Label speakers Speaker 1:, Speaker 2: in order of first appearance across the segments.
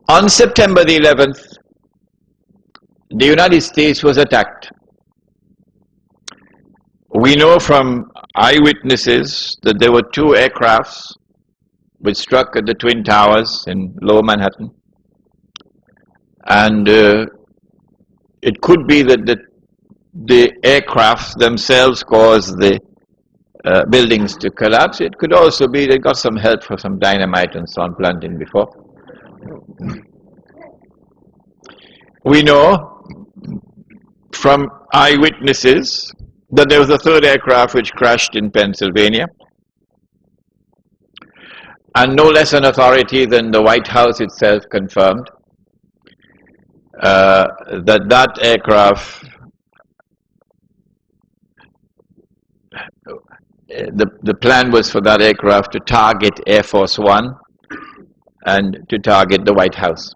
Speaker 1: On September the 11th, the United States was attacked. We know from eyewitnesses that there were two aircrafts which struck at the Twin Towers in Lower Manhattan. And it could be that the aircraft themselves caused the buildings to collapse. It could also be they got some help from some dynamite and so on planting before. We know from eyewitnesses that there was a third aircraft which crashed in Pennsylvania. And no less an authority than the White House itself confirmed that aircraft, the plan was for that aircraft to target Air Force One and to target the White House.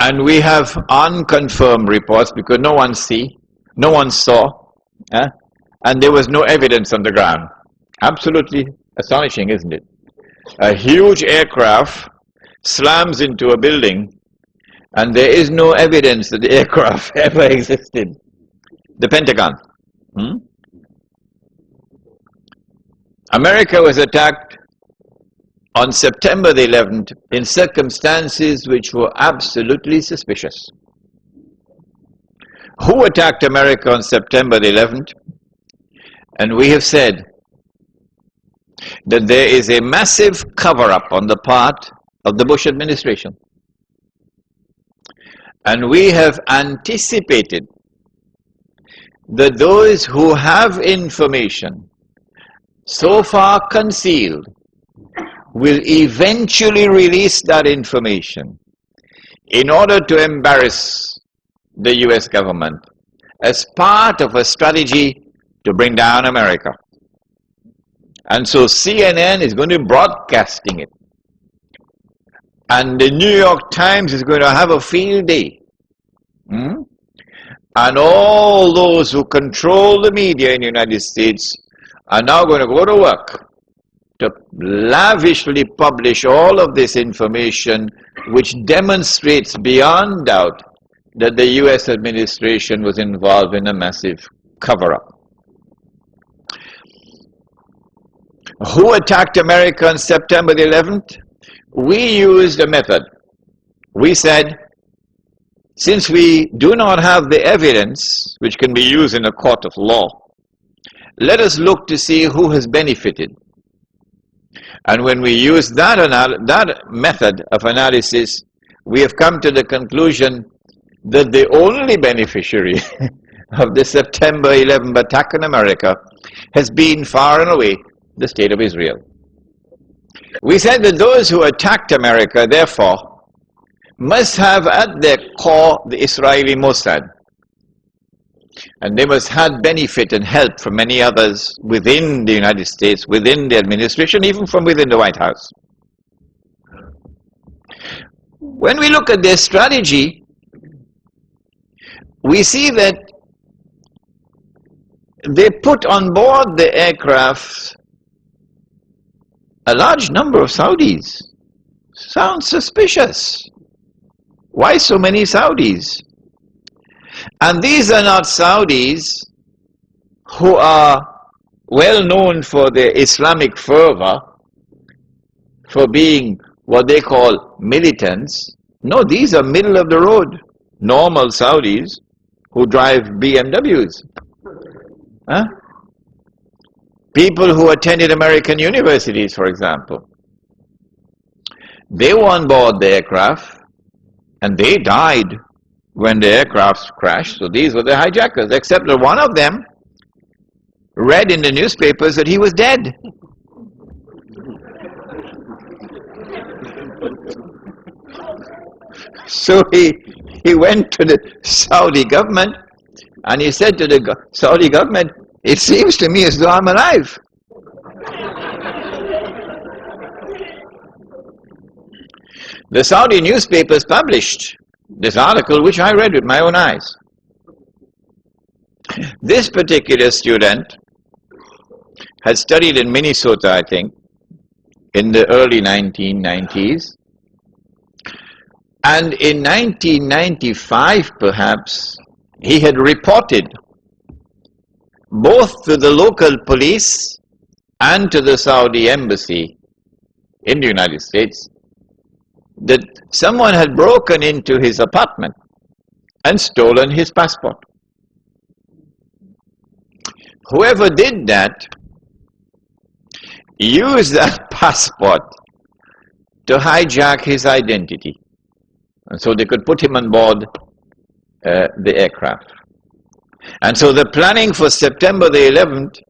Speaker 1: And we have unconfirmed reports because no one saw, and there was no evidence on the ground. Absolutely astonishing, isn't it? A huge aircraft slams into a building and there is no evidence that the aircraft ever existed. The Pentagon. America was attacked on September the 11th in circumstances which were absolutely suspicious. Who attacked America on September the 11th? And we have said that there is a massive cover-up on the part of the Bush administration. And we have anticipated that those who have information so far concealed will eventually release that information in order to embarrass the US government as part of a strategy to bring down America. And so CNN is going to be broadcasting it. And the New York Times is going to have a field day. And all those who control the media in the United States are now going to go to work to lavishly publish all of this information which demonstrates beyond doubt that the US administration was involved in a massive cover-up. Who attacked America on September the 11th? We used a method. We said, since we do not have the evidence which can be used in a court of law, let us look to see who has benefited. And when we use that method of analysis, we have come to the conclusion that the only beneficiary of the September 11th attack on America has been far and away the State of Israel. We said that those who attacked America, therefore, must have at their core the Israeli Mossad. And they must have benefit and help from many others within the United States, within the administration, even from within the White House. When we look at their strategy, we see that they put on board the aircraft a large number of Saudis. Sounds suspicious. Why so many Saudis? And these are not Saudis who are well known for their Islamic fervor, for being what they call militants. No, these are middle of the road, normal Saudis who drive BMWs. People who attended American universities, for example. They were on board the aircraft and they died when the aircraft crashed. So these were the hijackers, except that one of them read in the newspapers that he was dead. So he went to the Saudi government and he said to the Saudi government, "It seems to me as though I'm alive." The Saudi newspapers published this article, which I read with my own eyes. This particular student had studied in Minnesota, I think, in the early 1990s, And in 1995, perhaps, he had reported both to the local police and to the Saudi embassy in the United States that someone had broken into his apartment and stolen his passport. Whoever did that used that passport to hijack his identity, and so they could put him on board the aircraft. And so the planning for September the 11th,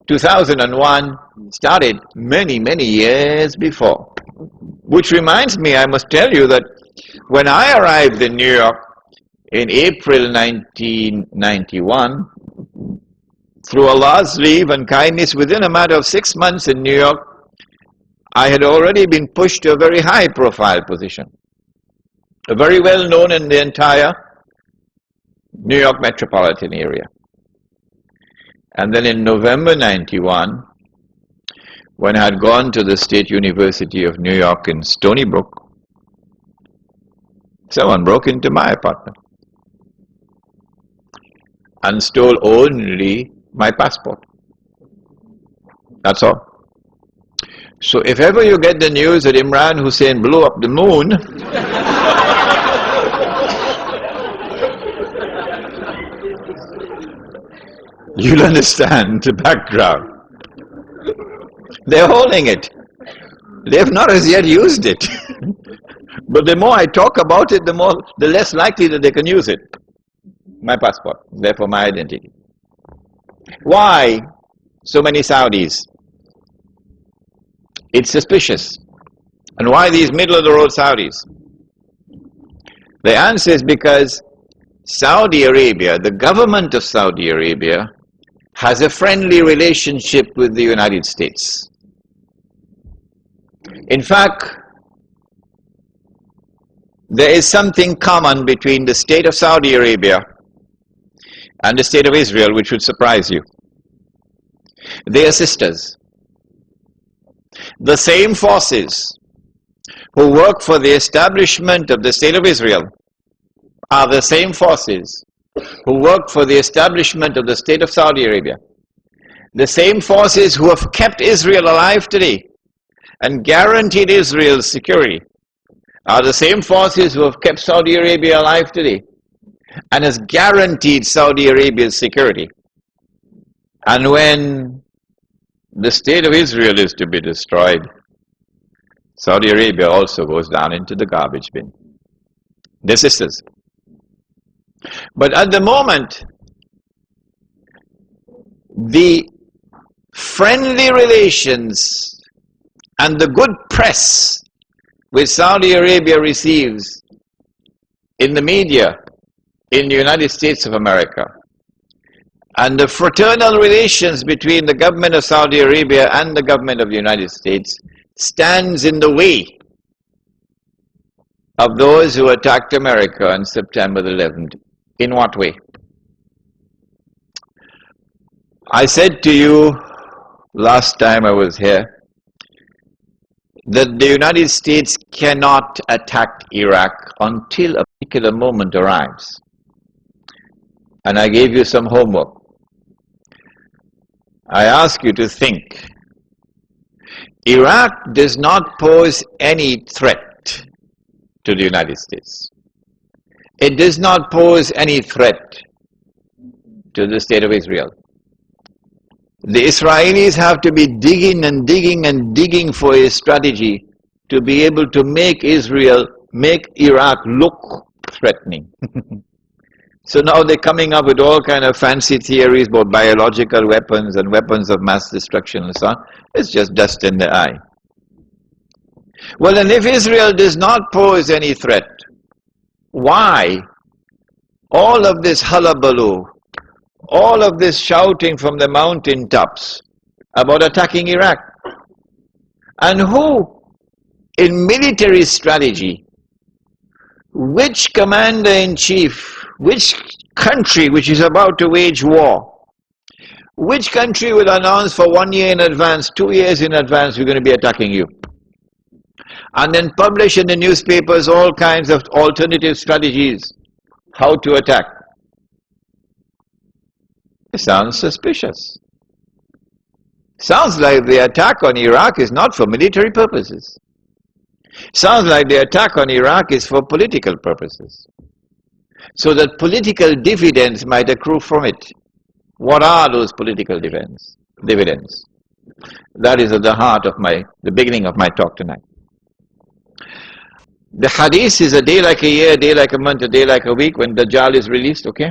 Speaker 1: 2001 started many, many years before. Which reminds me, I must tell you that when I arrived in New York in April 1991, through Allah's leave and kindness, within a matter of 6 months in New York, I had already been pushed to a very high profile position, very well known in the entire New York metropolitan area. And then in November 91, when I had gone to the State University of New York in Stony Brook, someone broke into my apartment and stole only my passport. That's all. So if ever you get the news that Imran Hosein blew up the moon, you'll understand the background. They're holding it. They have not as yet used it. But the more I talk about it, the less likely that they can use it. My passport, therefore my identity. Why so many Saudis? It's suspicious. And why these middle-of-the-road Saudis? The answer is because Saudi Arabia, the government of Saudi Arabia, has a friendly relationship with the United States. In fact, there is something common between the state of Saudi Arabia and the state of Israel which would surprise you. They are sisters. The same forces who work for the establishment of the state of Israel are the same forces who work for the establishment of the state of Saudi Arabia. The same forces who have kept Israel alive today and guaranteed Israel's security are the same forces who have kept Saudi Arabia alive today and has guaranteed Saudi Arabia's security. And when the state of Israel is to be destroyed, Saudi Arabia also goes down into the garbage bin. They're sisters. But at the moment, the friendly relations and the good press which Saudi Arabia receives in the media in the United States of America, and the fraternal relations between the government of Saudi Arabia and the government of the United States stands in the way of those who attacked America on September the 11th. In what way? I said to you last time I was here that the United States cannot attack Iraq until a particular moment arrives. And I gave you some homework. I ask you to think. Iraq does not pose any threat to the United States. It does not pose any threat to the state of Israel. The Israelis have to be digging and digging and digging for a strategy to be able to make Iraq look threatening. So now they're coming up with all kind of fancy theories about biological weapons and weapons of mass destruction and so on. It's just dust in the eye. Well, and if Israel does not pose any threat, why all of this hullabaloo, all of this shouting from the mountaintops about attacking Iraq? And who, in military strategy, which commander-in-chief, which country which is about to wage war, which country will announce for 1 year in advance, 2 years in advance, we're going to be attacking you? and then publish in the newspapers all kinds of alternative strategies how to attack. It sounds suspicious. Sounds like the attack on Iraq is not for military purposes. Sounds like the attack on Iraq is for political purposes, so that political dividends might accrue from it. What are those political dividends? That is at the heart of the beginning of my talk tonight. The hadith is a day like a year, a day like a month, a day like a week when Dajjal is released, okay?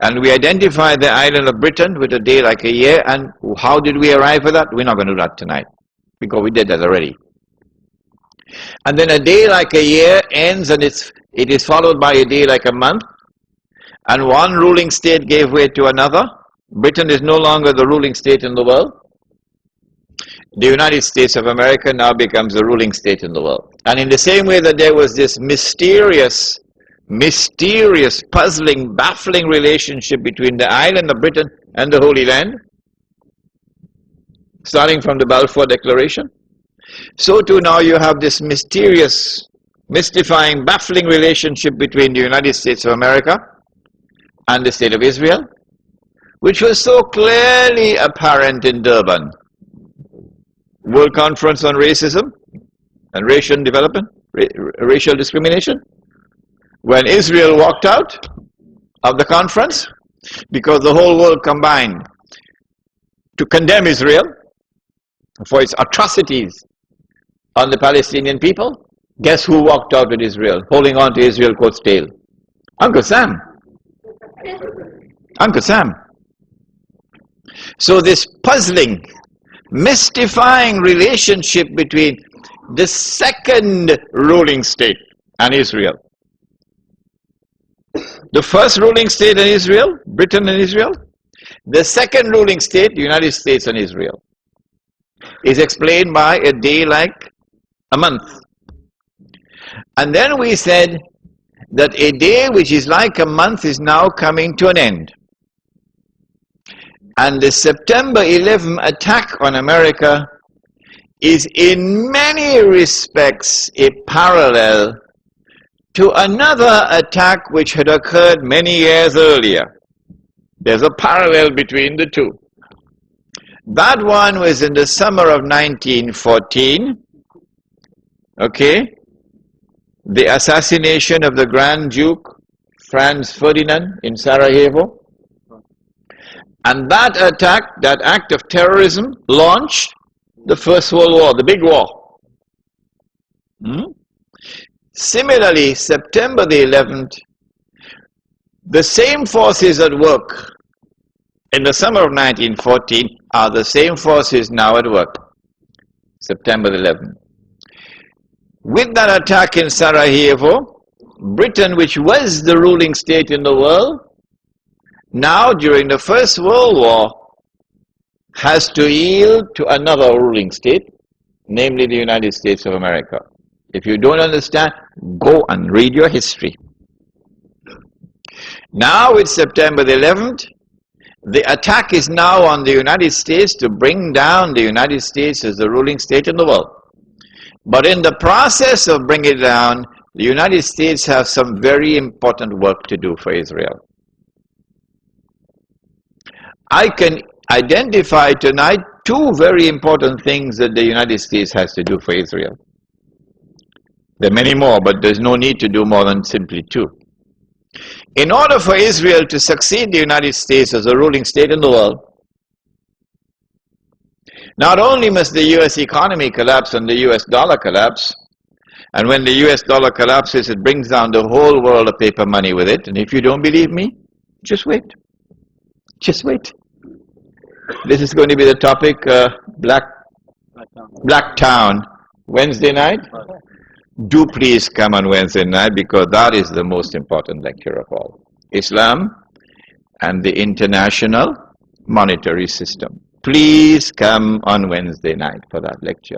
Speaker 1: And we identify the island of Britain with a day like a year, and how did we arrive at that? We're not going to do that tonight, because we did that already. And then a day like a year ends, and it is followed by a day like a month, and one ruling state gave way to another. Britain is no longer the ruling state in the world. The United States of America now becomes the ruling state in the world. And in the same way that there was this mysterious, puzzling, baffling relationship between the island of Britain and the Holy Land, starting from the Balfour Declaration, so too now you have this mysterious, mystifying, baffling relationship between the United States of America and the State of Israel, which was so clearly apparent in Durban, World Conference on Racism and Racial Development, Racial Discrimination, when Israel walked out of the conference because the whole world combined to condemn Israel for its atrocities on the Palestinian people. Guess who walked out with Israel, holding on to Israel coat's tail? Uncle Sam. Uncle Sam. So this puzzling, mystifying relationship between the second ruling state and Israel. The first ruling state in Israel, Britain and Israel. The second ruling state, the United States and Israel, is explained by a day like a month. And then we said that a day which is like a month is now coming to an end. And the September 11 attack on America is in many respects a parallel to another attack which had occurred many years earlier. There's a parallel between the two. That one was in the summer of 1914, okay? The assassination of the Grand Duke Franz Ferdinand in Sarajevo. And that attack, that act of terrorism, launched the First World War, the big war. Similarly, September the 11th, the same forces at work in the summer of 1914 are the same forces now at work, September the 11th. With that attack in Sarajevo, Britain, which was the ruling state in the world, now during the First World War, has to yield to another ruling state, namely the United States of America. If you don't understand, go and read your history. Now with September the 11th, the attack is now on the United States to bring down the United States as the ruling state in the world. But in the process of bringing it down, the United States has some very important work to do for Israel. I can identify tonight two very important things that the United States has to do for Israel. There are many more, but there's no need to do more than simply two. In order for Israel to succeed the United States as a ruling state in the world, not only must the US economy collapse and the US dollar collapse, and when the US dollar collapses, it brings down the whole world of paper money with it. And if you don't believe me, just wait. Just wait. This is going to be the topic, Black Town, Wednesday night. Do please come on Wednesday night, because that is the most important lecture of all. Islam and the international monetary system. Please come on Wednesday night for that lecture.